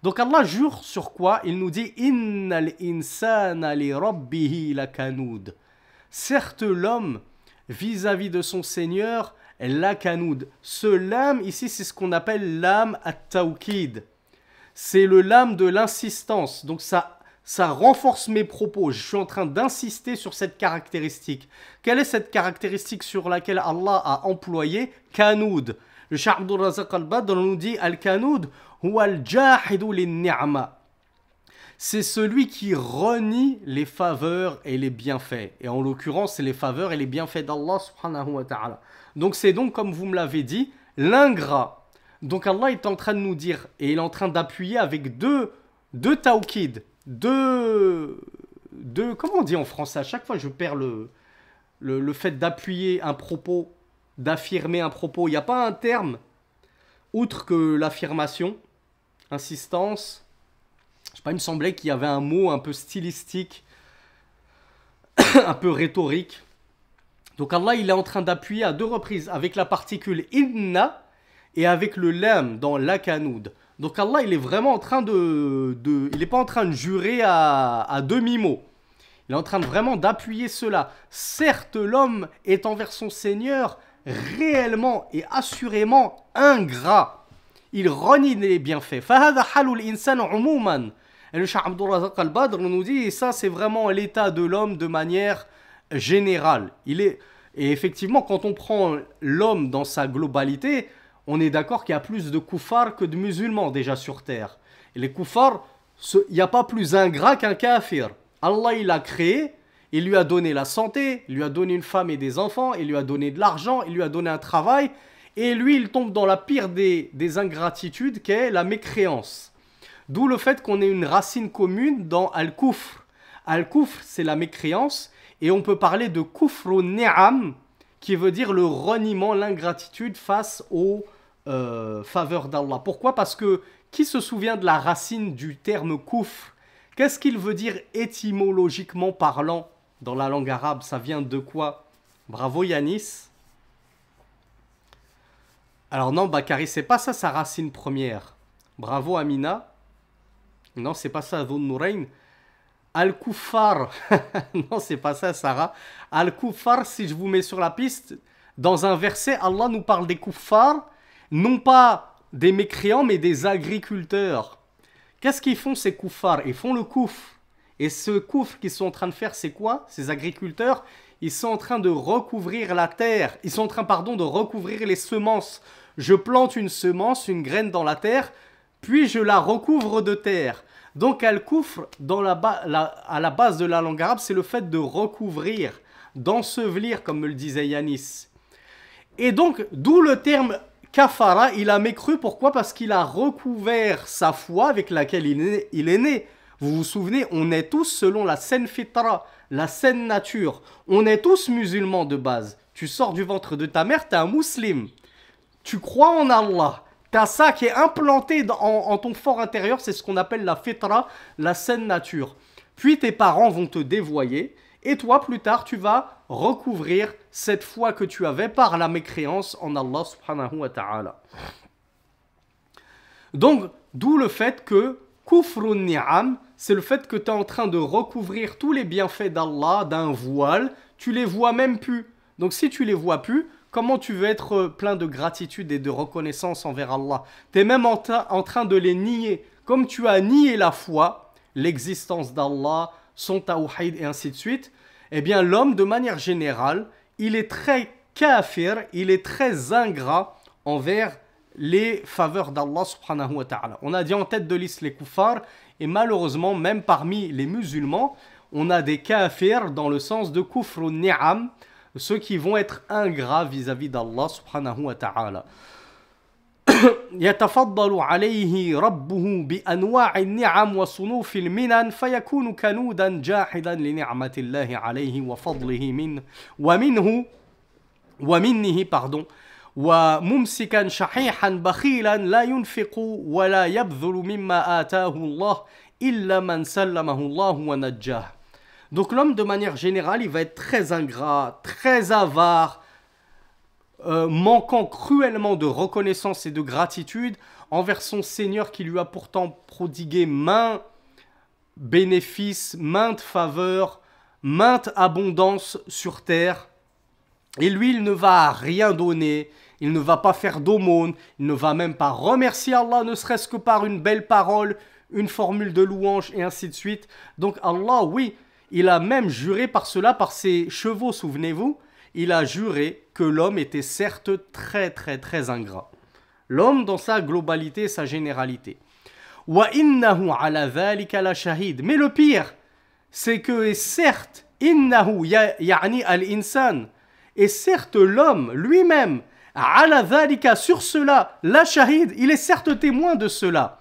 Donc Allah jure sur quoi? Il nous dit « Innal insana li rabbihi lakanud » Certes l'homme, vis-à-vis de son Seigneur, lakanud. Ce lam, ici, c'est ce qu'on appelle l'âme at-tawkid. C'est le lam de l'insistance. Donc ça renforce mes propos. Je suis en train d'insister sur cette caractéristique. Quelle est cette caractéristique sur laquelle Allah a employé kanud? Le Cheikh Abdul Razak al-Badr nous dit al-kanud huwa al-jahidu lin-ni'ma. c'est celui qui renie les faveurs et les bienfaits. Et en l'occurrence, c'est les faveurs et les bienfaits d'Allah subhanahu wa ta'ala. Donc c'est donc, comme vous me l'avez dit, l'ingrat. Donc Allah est en train de nous dire, et il est en train d'appuyer avec deux tawkid, comment on dit en français? À chaque fois, je perds le fait d'appuyer un propos, d'affirmer un propos. Il n'y a pas un terme, outre que l'affirmation, insistance. Je sais pas, il me semblait qu'il y avait un mot un peu stylistique, un peu rhétorique. Donc Allah, il est en train d'appuyer à 2 reprises avec la particule inna et avec le lam dans lakanoud. Donc Allah, il est vraiment en train il n'est pas en train de jurer à demi-mot. Il est en train vraiment d'appuyer cela. Certes, l'homme est envers son Seigneur réellement et assurément ingrat. Il renie les bienfaits. فَهَذَا حَالُ الْإِنسَانُ عُمُومًا. Et le Cheikh Abdul Razak Al-Badr nous dit, et ça c'est vraiment l'état de l'homme de manière générale. Et effectivement, quand on prend l'homme dans sa globalité, on est d'accord qu'il y a plus de koufars que de musulmans déjà sur terre. Et les koufars, il n'y a pas plus ingrat qu'un kafir. Allah, il l'a créé, il lui a donné la santé, il lui a donné une femme et des enfants, il lui a donné de l'argent, il lui a donné un travail, et lui, il tombe dans la pire des ingratitudes, qui est la mécréance. D'où le fait qu'on ait une racine commune dans Al-Kufr. Al-Kufr, c'est la mécréance, et on peut parler de Kufru Ni'am, qui veut dire le reniement, l'ingratitude face aux faveurs d'Allah. Pourquoi? Parce que qui se souvient de la racine du terme Kufr? Qu'est-ce qu'il veut dire étymologiquement parlant dans la langue arabe? Ça vient de quoi? Bravo Yanis. Alors non, Bakary, c'est pas ça sa racine première. Bravo Amina. Non, c'est pas ça, Dhun Nourayn. Al-Kuffar. Non, c'est pas ça, Sarah. Al-Kuffar, si je vous mets sur la piste, dans un verset, Allah nous parle des kuffars, non pas des mécréants, mais des agriculteurs. Qu'est-ce qu'ils font, ces kuffars? Ils font le koufr. Et ce koufr qu'ils sont en train de faire, c'est quoi? Ces agriculteurs, ils sont en train de recouvrir la terre. Ils sont en train, pardon, de recouvrir les semences. Je plante une semence, une graine dans la terre, puis je la recouvre de terre. Donc al-kufr, à la base de la langue arabe, c'est le fait de recouvrir, d'ensevelir, comme me le disait Yanis. Et donc, d'où le terme kafara, il a mécru. Pourquoi? Parce qu'il a recouvert sa foi avec laquelle il est né. Vous vous souvenez, on est tous selon la saine fitra, la saine nature. On est tous musulmans de base. Tu sors du ventre de ta mère, tu es un musulman. Tu crois en Allah. Tu as ça qui est implanté en ton fort intérieur, c'est ce qu'on appelle la fitra, la saine nature. Puis tes parents vont te dévoyer, et toi, plus tard, tu vas recouvrir cette foi que tu avais par la mécréance en Allah subhanahu wa ta'ala. Donc, d'où le fait que kufrun ni'am, c'est le fait que tu es en train de recouvrir tous les bienfaits d'Allah d'un voile, tu les vois même plus. Donc si tu les vois plus, comment tu veux être plein de gratitude et de reconnaissance envers Allah? Tu es même en train de les nier. Comme tu as nié la foi, l'existence d'Allah, son tawhid et ainsi de suite, eh bien l'homme, de manière générale, il est très kafir, il est très ingrat envers les faveurs d'Allah subhanahu wa ta'ala. On a dit en tête de liste les kuffars, et malheureusement, même parmi les musulmans, on a des kafirs dans le sens de kufr ni'am, ceux qui vont être ingrats vis-à-vis d'Allah subhanahu wa ta'ala. يتفضل عليه ربه بأنواع النعم وصنوف المنن فيكون كنودا جاحدا لنعمة الله عليه وفضله ومنه وممسكا شحيحا بخيلا لا ينفق ولا يبذل مما آتاه الله إلا من سلمه الله ونجاه. Donc l'homme, de manière générale, il va être très ingrat, très avare, manquant cruellement de reconnaissance et de gratitude envers son Seigneur qui lui a pourtant prodigué maints bénéfices, maintes faveurs, maintes abondances sur terre. Et lui, il ne va rien donner, il ne va pas faire d'aumône, il ne va même pas remercier Allah, ne serait-ce que par une belle parole, une formule de louange et ainsi de suite. Donc Allah, oui, il a même juré par cela, par ses chevaux, souvenez-vous, il a juré que l'homme était certes très très très ingrat. L'homme dans sa globalité et sa généralité. Wa innahu ala dhalika la shahid. Mais le pire, c'est que, et certes, innahu ya'ni al-insan, et certes l'homme lui-même, ala dhalika, sur cela, la shahid, il est certes témoin de cela.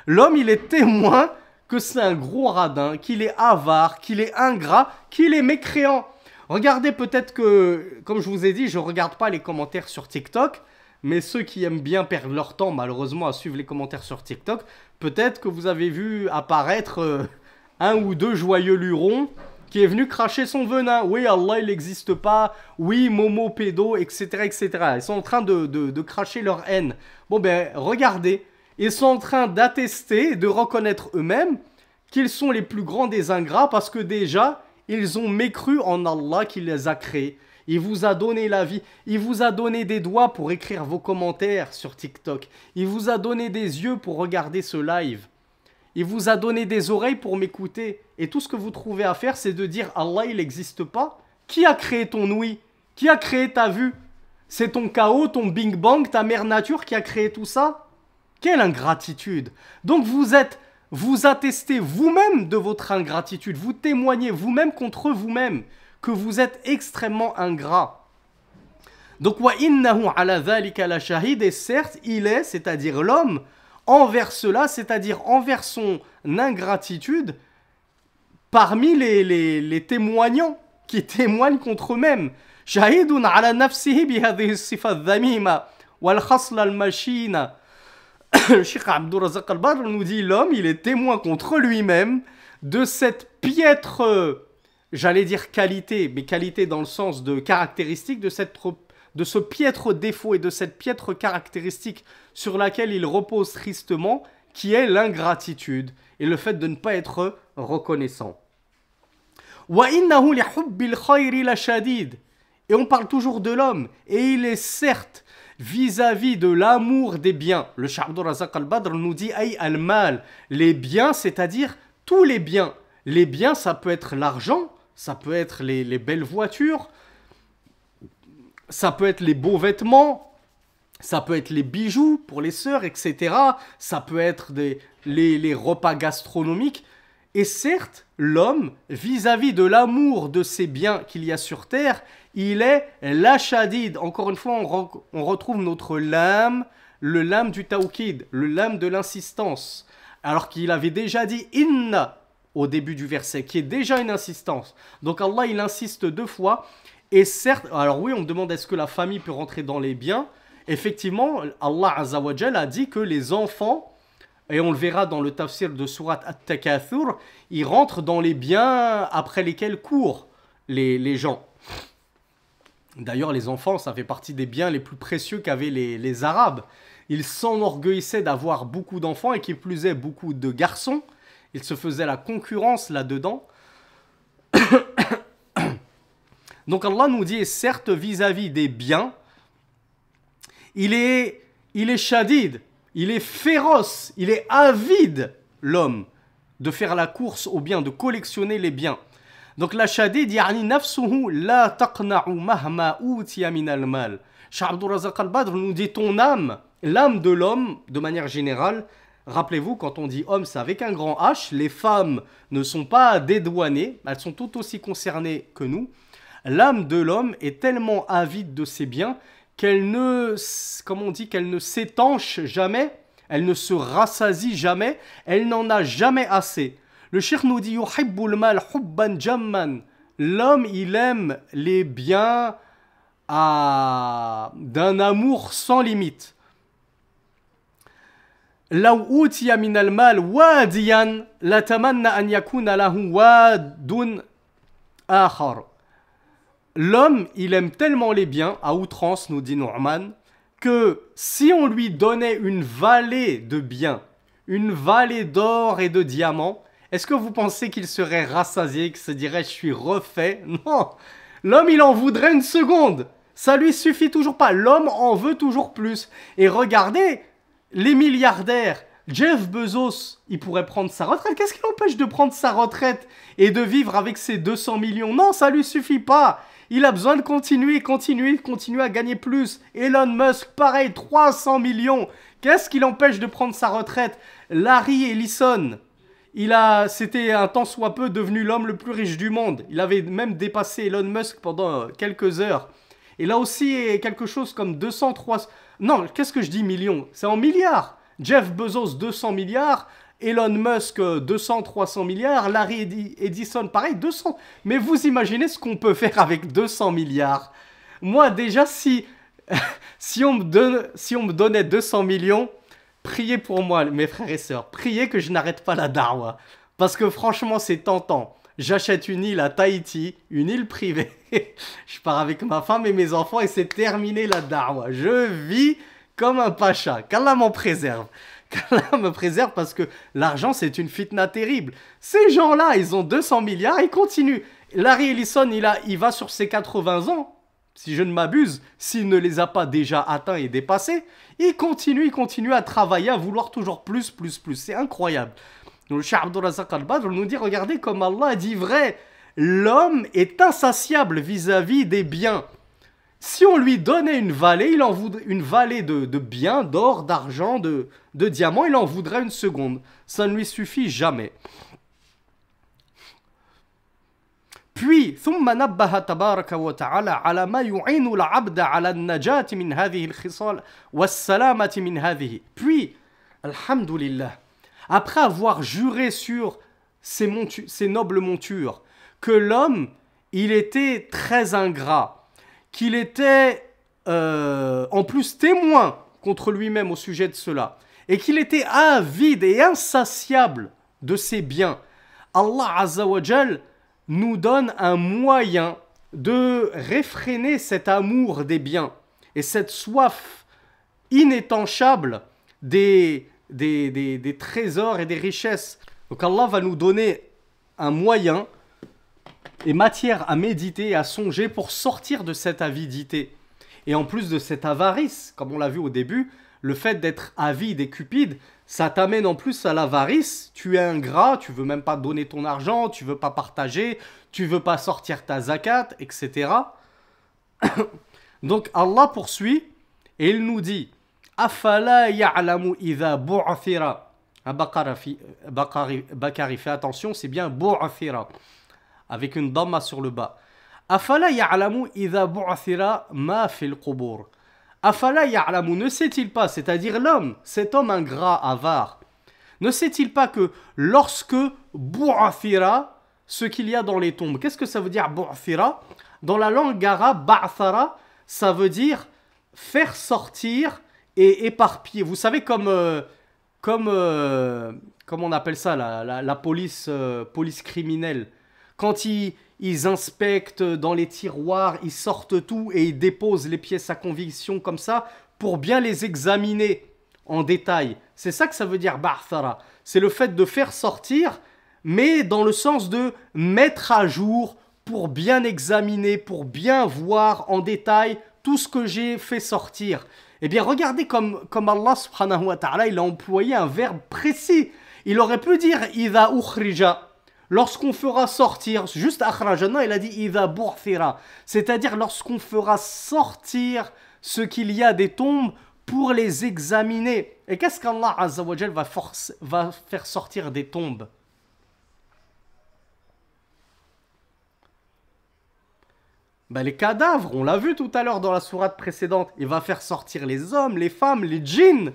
L'homme, il est témoin que c'est un gros radin, qu'il est avare, qu'il est ingrat, qu'il est mécréant. Regardez, peut-être que, comme je vous ai dit, je ne regarde pas les commentaires sur TikTok, mais ceux qui aiment bien perdre leur temps, malheureusement, à suivre les commentaires sur TikTok, peut-être que vous avez vu apparaître un ou deux joyeux lurons qui est venu cracher son venin. Oui, Allah, il n'existe pas. Oui, Momo, pédo, etc., etc. Ils sont en train de cracher leur haine. Bon, ben, regardez. Ils sont en train d'attester, de reconnaître eux-mêmes qu'ils sont les plus grands des ingrats parce que déjà, ils ont mécru en Allah qui les a créés. Il vous a donné la vie. Il vous a donné des doigts pour écrire vos commentaires sur TikTok. Il vous a donné des yeux pour regarder ce live. Il vous a donné des oreilles pour m'écouter. Et tout ce que vous trouvez à faire, c'est de dire Allah, il n'existe pas. Qui a créé ton ouïe? Qui a créé ta vue? C'est ton chaos, ton Big Bang, ta mère nature qui a créé tout ça? Quelle ingratitude! Donc vous attestez vous-même de votre ingratitude. Vous témoignez vous-même contre vous-même que vous êtes extrêmement ingrat. Donc wa innahu ala dhalika la shahid, et certes il est, c'est-à-dire l'homme, envers cela, c'est-à-dire envers son ingratitude, parmi les témoignants qui témoignent contre eux-mêmes. Shahidun ala nafsihi bihadhihi sifa dhamima wal khasla al mashina. Le Cheikh Abdul Razak al-Badr nous dit l'homme, il est témoin contre lui-même de cette piètre, j'allais dire qualité, mais qualité dans le sens de caractéristique, de ce piètre défaut et de cette piètre caractéristique sur laquelle il repose tristement, qui est l'ingratitude et le fait de ne pas être reconnaissant. Wa innahu li hubbil khayri la shadid. Et on parle toujours de l'homme, et il est certes vis-à-vis de l'amour des biens. Le Cheikh Abdul Razak al-Badr nous dit ay al-mal, les biens, c'est-à-dire tous les biens. Les biens, ça peut être l'argent, ça peut être les belles voitures, ça peut être les beaux vêtements, ça peut être les bijoux pour les sœurs, etc. Ça peut être les repas gastronomiques. Et certes, l'homme, vis-à-vis de l'amour de ces biens qu'il y a sur terre, il est l'ashadid. Encore une fois, on retrouve notre lame, le lame du tawkid, le lame de l'insistance. Alors qu'il avait déjà dit inna au début du verset, qui est déjà une insistance. Donc Allah, il insiste deux fois. Et certes, alors oui, on me demande est-ce que la famille peut rentrer dans les biens. Effectivement, Allah Azza wa Jal a dit que les enfants, et on le verra dans le tafsir de Surat At-Takathur, ils rentrent dans les biens après lesquels courent les gens. D'ailleurs, les enfants, ça fait partie des biens les plus précieux qu'avaient les Arabes. Ils s'enorgueillissaient d'avoir beaucoup d'enfants et qui plus est beaucoup de garçons. Ils se faisaient la concurrence là-dedans. Donc Allah nous dit, certes, vis-à-vis des biens, il est shadid, il est féroce, il est avide, l'homme, de faire la course aux biens, de collectionner les biens. Donc la shadid, yani nafsuhu la taqna'u mahma utiya min al-mal. Cheikh Abdul Razak al-Badr nous dit ton âme, l'âme de l'homme, de manière générale. Rappelez-vous, quand on dit homme, c'est avec un grand H. Les femmes ne sont pas dédouanées, elles sont tout aussi concernées que nous. L'âme de l'homme est tellement avide de ses biens qu'elle ne, comme on dit, qu'elle ne s'étanche jamais, elle ne se rassasie jamais, elle n'en a jamais assez. Le cheikh nous dit yuhibbul mal hubban jamman. L'homme, il aime les biens d'un amour sans limite. Law utiya min al-mal wadiyan la tamanna an yakuna lahu wadun akhar. L'homme, il aime tellement les biens, à outrance, nous dit Nu'man, que si on lui donnait une vallée de biens, une vallée d'or et de diamants, est-ce que vous pensez qu'il serait rassasié, qu'il se dirait « je suis refait » Non. L'homme, il en voudrait une seconde. Ça lui suffit toujours pas. L'homme en veut toujours plus. Et regardez, les milliardaires, Jeff Bezos, il pourrait prendre sa retraite. Qu'est-ce qui l'empêche de prendre sa retraite et de vivre avec ses 200 millions? Non, ça lui suffit pas. Il a besoin de continuer à gagner plus. Elon Musk, pareil, 300 millions. Qu'est-ce qui l'empêche de prendre sa retraite? Larry Ellison, c'était un tant soit peu devenu l'homme le plus riche du monde. Il avait même dépassé Elon Musk pendant quelques heures. Et là aussi, quelque chose comme 200, 300... Non, qu'est-ce que je dis millions? C'est en milliards. Jeff Bezos, 200 milliards. Elon Musk, 200, 300 milliards. Larry Edison, pareil, 200. Mais vous imaginez ce qu'on peut faire avec 200 milliards? Moi, déjà, si on me donnait 200 millions, priez pour moi, mes frères et sœurs. Priez que je n'arrête pas la darwa. Parce que franchement, c'est tentant. J'achète une île à Tahiti, une île privée. Je pars avec ma femme et mes enfants et c'est terminé la darwa. Je vis comme un pacha. Qu'Allah m'en préserve. Qu'Allah me préserve parce que l'argent, c'est une fitna terrible. Ces gens-là, ils ont 200 milliards, ils continuent. Larry Ellison, il va sur ses 80 ans, si je ne m'abuse, s'il ne les a pas déjà atteints et dépassés. Il continue à travailler, à vouloir toujours plus. C'est incroyable. Le Cheikh Abdul Razak Al-Badr nous dit, regardez comme Allah dit vrai, l'homme est insatiable vis-à-vis des biens. Si on lui donnait une vallée, il en voudrait une vallée de biens, d'or, d'argent, de diamants, il en voudrait une seconde. Ça ne lui suffit jamais. Puis, ثم نبه تبارك وتعالى على ما يعين العبد على النجاة من هذه الخصال والسلامة من هذه. Puis, alhamdulillah, après avoir juré sur ces nobles montures, que l'homme, il était très ingrat, qu'il était en plus témoin contre lui-même au sujet de cela, et qu'il était avide et insatiable de ses biens, Allah Azza wa Jal nous donne un moyen de réfréner cet amour des biens et cette soif inétanchable des trésors et des richesses. Donc Allah va nous donner un moyen et matière à méditer et à songer pour sortir de cette avidité. Et en plus de cette avarice, comme on l'a vu au début, le fait d'être avide et cupide, ça t'amène en plus à l'avarice. Tu es ingrat, tu veux même pas donner ton argent, tu veux pas partager, tu veux pas sortir ta zakat, etc. Donc Allah poursuit et il nous dit Afala ya'lamu idha bu'athira. Bakari, fais attention, c'est bien bu'athira avec une dhamma sur le bas. Afala ya'lamu idha bu'athira ma fil qubur. Afala ya'lamu, ne sait-il pas, c'est-à-dire l'homme, cet homme ingrat, avare, ne sait-il pas que lorsque bu'athira, ce qu'il y a dans les tombes, qu'est-ce que ça veut dire bu'athira? Dans la langue arabe, ba'thara, ça veut dire faire sortir et éparpiller. Vous savez comment on appelle ça, la police, police criminelle. Quand ils inspectent dans les tiroirs, ils sortent tout et ils déposent les pièces à conviction comme ça pour bien les examiner en détail. C'est ça que ça veut dire ba'thara. C'est le fait de faire sortir, mais dans le sens de mettre à jour pour bien examiner, pour bien voir en détail tout ce que j'ai fait sortir. Eh bien, regardez comme Allah subhanahu wa ta'ala, il a employé un verbe précis. Il aurait pu dire « idha ukhrija ». Lorsqu'on fera sortir, juste akhrajana, il a dit idha bu'thira, c'est-à-dire lorsqu'on fera sortir ce qu'il y a des tombes pour les examiner. Et qu'est-ce qu'Allah Azza wa Jal va faire sortir des tombes? Ben, les cadavres, on l'a vu tout à l'heure dans la sourate précédente. Il va faire sortir les hommes, les femmes, les djinns.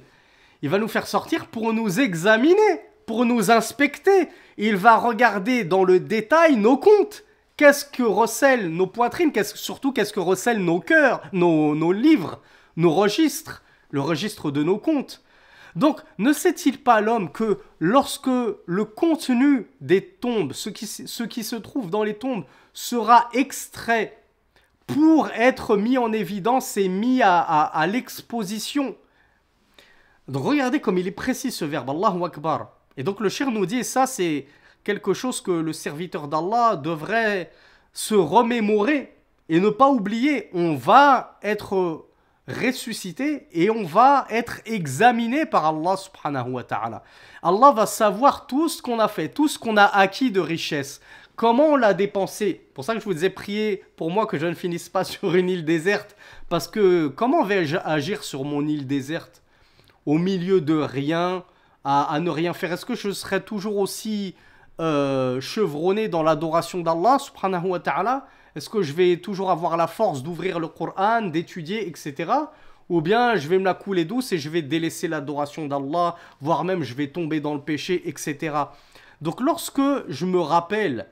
Il va nous faire sortir pour nous examiner, pour nous inspecter. Il va regarder dans le détail nos comptes. Qu'est-ce que recèlent nos poitrines? Surtout, qu'est-ce que recèlent nos cœurs, nos livres, nos registres, le registre de nos comptes. Donc, ne sait-il pas l'homme que lorsque le contenu des tombes, ce qui se trouve dans les tombes, sera extrait pour être mis en évidence et mis à l'exposition. Donc, regardez comme il est précis ce verbe, Allahu Akbar. Et donc le cheikh nous dit, et ça c'est quelque chose que le serviteur d'Allah devrait se remémorer et ne pas oublier. On va être ressusciter et on va être examiné par Allah subhanahu wa ta'ala. Allah va savoir tout ce qu'on a fait, tout ce qu'on a acquis de richesse, comment on l'a dépensé. C'est pour ça que je vous ai prié pour moi que je ne finisse pas sur une île déserte, parce que comment vais-je agir sur mon île déserte au milieu de rien, à ne rien faire? Est-ce que je serai toujours aussi chevronné dans l'adoration d'Allah subhanahu wa ta'ala? Est-ce que je vais toujours avoir la force d'ouvrir le Coran, d'étudier, etc. Ou bien je vais me la couler douce et je vais délaisser l'adoration d'Allah, voire même je vais tomber dans le péché, etc. Donc lorsque je me rappelle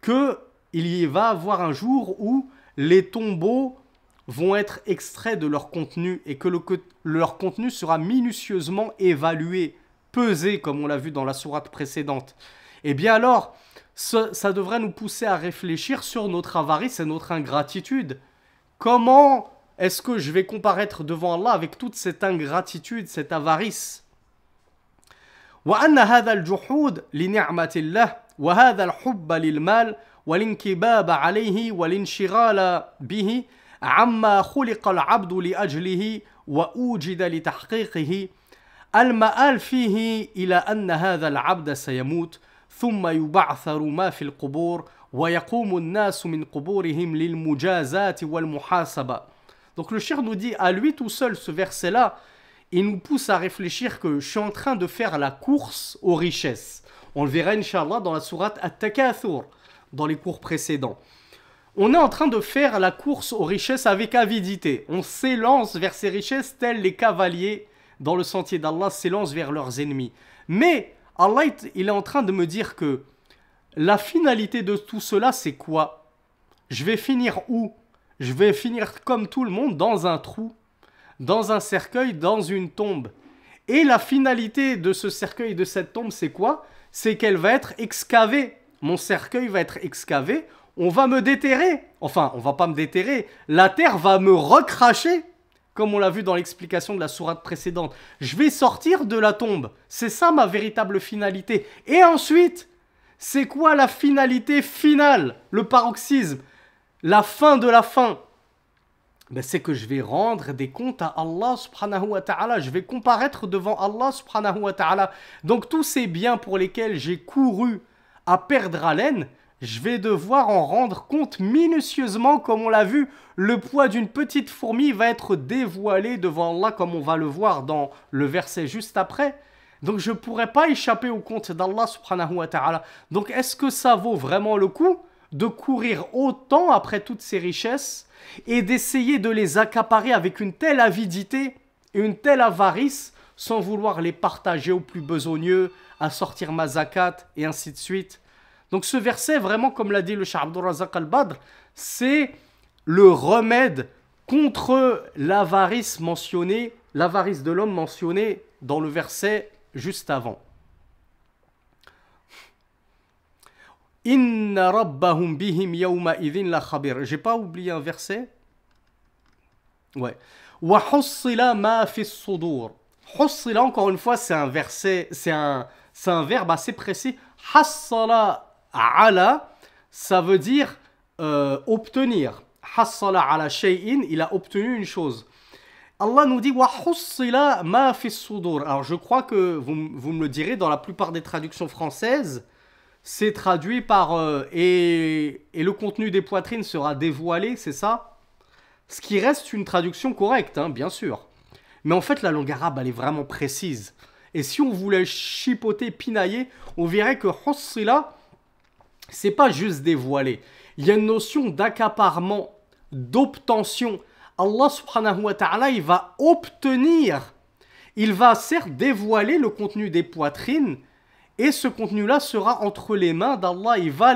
qu'il y va avoir un jour où les tombeaux vont être extraits de leur contenu et que leur contenu sera minutieusement évalué, pesé, comme on l'a vu dans la sourate précédente, eh bien alors, ça devrait nous pousser à réfléchir sur notre avarice et notre ingratitude. Comment est-ce que je vais comparaître devant Allah avec toute cette ingratitude, cette avarice? وأن هذا الجحود لنعمة الله وهذا الحب للمال والانكباب عليه والانشغال به عما خلق العبد لأجله وأوجد لتحقيقه المآل فيه إلى أن هذا العبد سيموت ثم يبعثر ما في القبور ويقوم الناس من قبورهم للمجازات والمحاسبة. Donc le cheikh nous dit à lui tout seul, ce verset-là, il nous pousse à réfléchir que je suis en train de faire la course aux richesses. On le verra Inch'Allah dans la sourate At-Takathur, dans les cours précédents. On est en train de faire la course aux richesses avec avidité. On s'élance vers ces richesses tels les cavaliers dans le sentier d'Allah s'élancent vers leurs ennemis. Mais Allah, il est en train de me dire que la finalité de tout cela, c'est quoi? Je vais finir où? Je vais finir comme tout le monde dans un trou, dans un cercueil, dans une tombe. Et la finalité de ce cercueil, de cette tombe, c'est quoi? C'est qu'elle va être excavée. Mon cercueil va être excavé. On va me déterrer. Enfin, on va pas me déterrer. La terre va me recracher, comme on l'a vu dans l'explication de la sourate précédente. Je vais sortir de la tombe. C'est ça ma véritable finalité. Et ensuite, c'est quoi la finalité finale? Le paroxysme, la fin de la fin. Ben, c'est que je vais rendre des comptes à Allah subhanahu wa ta'ala. Je vais comparaître devant Allah subhanahu wa ta'ala. Donc tous ces biens pour lesquels j'ai couru à perdre haleine, je vais devoir en rendre compte minutieusement, comme on l'a vu. Le poids d'une petite fourmi va être dévoilé devant Allah, comme on va le voir dans le verset juste après. Donc je ne pourrai pas échapper au compte d'Allah subhanahu wa ta'ala. Donc est-ce que ça vaut vraiment le coup de courir autant après toutes ces richesses et d'essayer de les accaparer avec une telle avidité et une telle avarice sans vouloir les partager aux plus besogneux, à sortir ma zakat et ainsi de suite? Donc ce verset, vraiment, comme l'a dit le Cheikh Abdul Razak al-Badr, c'est le remède contre l'avarice mentionnée, l'avarice de l'homme mentionnée dans le verset juste avant. Inna rabbahum bihim yawma idhin la khabir. J'ai pas oublié un verset? Ouais. Wa hussila ma fi sudur. Hussila, encore une fois, c'est un verset, c'est un verbe assez précis. Hassala ala, ça veut dire obtenir. Hassala ala shay'in, il a obtenu une chose. Allah nous dit wa hussila ma fi sudur. Alors je crois que vous me le direz, dans la plupart des traductions françaises, c'est traduit par et le contenu des poitrines sera dévoilé, c'est ça? Ce qui reste une traduction correcte, hein, bien sûr. Mais en fait, la langue arabe, elle est vraiment précise. Et si on voulait chipoter, pinailler, on verrait que hussila, c'est pas juste dévoilé. Il y a une notion d'accaparement, d'obtention. Allah subhanahu wa ta'ala, il va obtenir. Il va certes dévoiler le contenu des poitrines, et ce contenu-là sera entre les mains d'Allah. Il va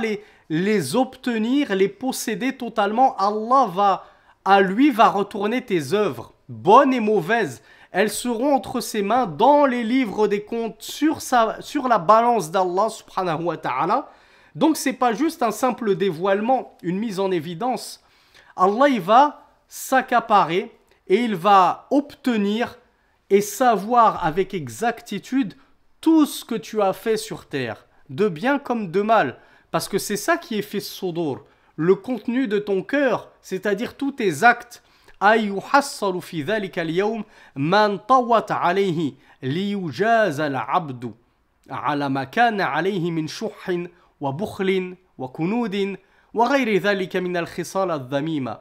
les obtenir, les posséder totalement. Allah à lui va retourner tes œuvres, bonnes et mauvaises. Elles seront entre ses mains dans les livres des comptes, sur la balance d'Allah subhanahu wa ta'ala. Donc c'est pas juste un simple dévoilement, une mise en évidence. Allah, il va s'accaparer et il va obtenir et savoir avec exactitude tout ce que tu as fait sur terre, de bien comme de mal, parce que c'est ça qui est fait sudur, le contenu de ton cœur, c'est-à-dire tous tes actes أي يحصل في ذلك اليوم من طوت عليه ليجاز العبد على ما كان عليه من شح وبخل وكنود وغير ذلك من الخصال الذميمة.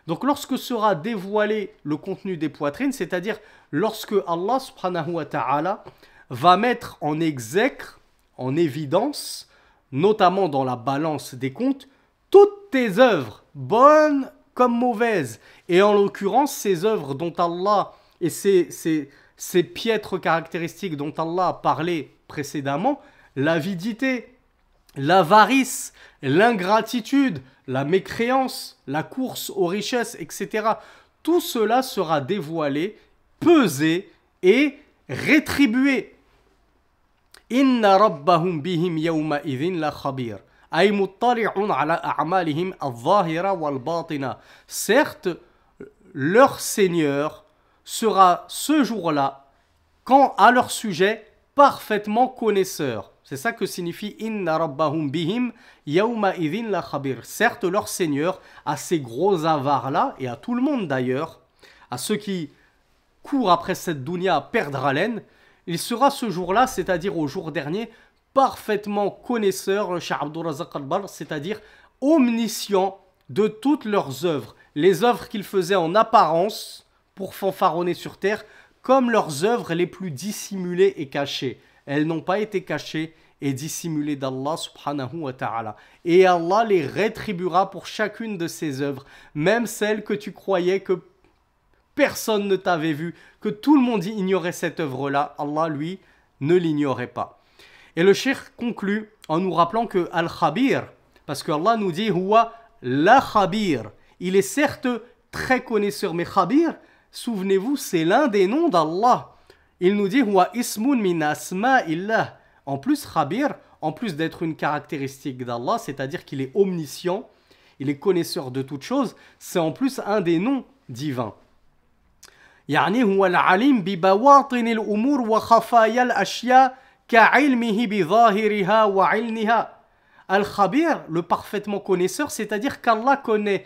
Donc lorsque sera dévoilé le contenu des poitrines, c'est-à-dire lorsque Allah subhanahu wa ta'ala va mettre en exècre, en évidence, notamment dans la balance des comptes, toutes tes œuvres, bonnes comme mauvaises, et en l'occurrence ces œuvres dont Allah et ces piètres caractéristiques dont Allah a parlé précédemment, l'avidité, l'avarice, l'ingratitude, la mécréance, la course aux richesses, etc. Tout cela sera dévoilé, pesé et rétribué. Inna rabbahum bihim yawma idhin la khabir. Ay muttali'un ala a'malihim al-zahira wal-batina. Certes, leur Seigneur sera ce jour-là, quand à leur sujet, parfaitement connaisseur. C'est ça que signifie Inna rabbahum bihim yawma idhin la khabir. Certes, leur Seigneur, à ces gros avares-là, et à tout le monde d'ailleurs, à ceux qui courent après cette dunya à perdre haleine, il sera ce jour-là, c'est-à-dire au jour dernier, parfaitement connaisseur, le Cheikh Abdul Razak al-Barr, c'est-à-dire omniscient de toutes leurs œuvres. Les œuvres qu'ils faisaient en apparence pour fanfaronner sur terre, comme leurs œuvres les plus dissimulées et cachées. Elles n'ont pas été cachées et dissimulées d'Allah subhanahu wa ta'ala. Et Allah les rétribuera pour chacune de ces œuvres, même celles que tu croyais que personne ne t'avait vu, que tout le monde ignorait cette œuvre-là, Allah, lui, ne l'ignorait pas. Et le cheikh conclut en nous rappelant que Al-Khabir, parce que Allah nous dit Huwa la Khabir, il est certes très connaisseur, mais Khabir, souvenez-vous, c'est l'un des noms d'Allah. Il nous dit Huwa ismun min asma'illah. En plus, Khabir, en plus d'être une caractéristique d'Allah, c'est-à-dire qu'il est omniscient, il est connaisseur de toutes choses, c'est en plus un des noms divins. يعني هو العليم ببواطن الأمور وخفايا الأشياء كعلمه بظاهرها وعلمها. Al-Khabir, le parfaitement connaisseur, c'est-à-dire qu'Allah connaît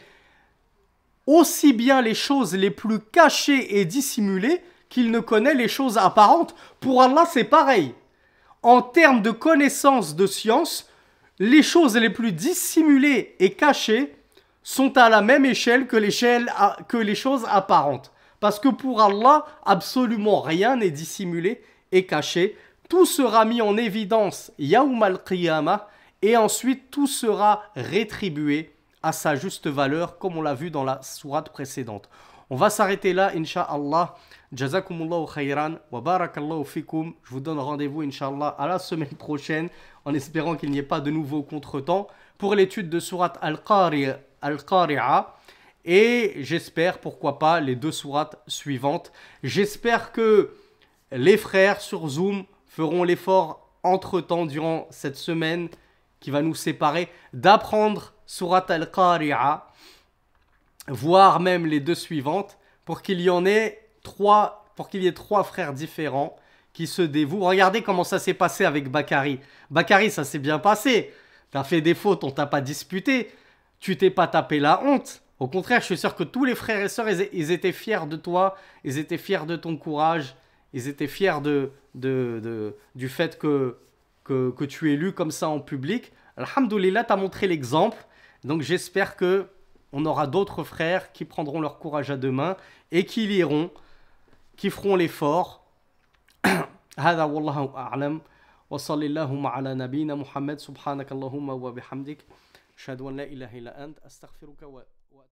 aussi bien les choses les plus cachées et dissimulées qu'il ne connaît les choses apparentes. Pour Allah, c'est pareil. En termes de connaissance de science, les choses les plus dissimulées et cachées sont à la même échelle que les choses apparentes. Parce que pour Allah, absolument rien n'est dissimulé et caché. Tout sera mis en évidence Yawm al-Qiyamah et ensuite tout sera rétribué à sa juste valeur comme on l'a vu dans la sourate précédente. On va s'arrêter là, Inch'Allah. Jazakumullahu khayran wa barakallahu fikum. Je vous donne rendez-vous, Inch'Allah, à la semaine prochaine en espérant qu'il n'y ait pas de nouveaux contretemps pour l'étude de sourate Al-Qari'a. Et j'espère, pourquoi pas, les deux sourates suivantes. J'espère que les frères sur Zoom feront l'effort entre-temps, durant cette semaine qui va nous séparer, d'apprendre sourate Al-Qari'a, voire même les deux suivantes, pour qu'il y ait trois frères différents qui se dévouent. Regardez comment ça s'est passé avec Bakary. Bakary, ça s'est bien passé. T'as fait des fautes, on t'a pas disputé. Tu t'es pas tapé la honte. Au contraire, je suis sûr que tous les frères et sœurs, ils étaient fiers de toi, ils étaient fiers de ton courage, ils étaient fiers du fait que tu es lu comme ça en public. Alhamdoulilah, tu as montré l'exemple. Donc j'espère qu'on aura d'autres frères qui prendront leur courage à deux mains et qui liront, qui feront l'effort. هذا والله أعلم وصلى اللهم على نبينا محمد سبحانك اللهم وبحمدك أشهد أن لا إله إلا أنت أستغفرك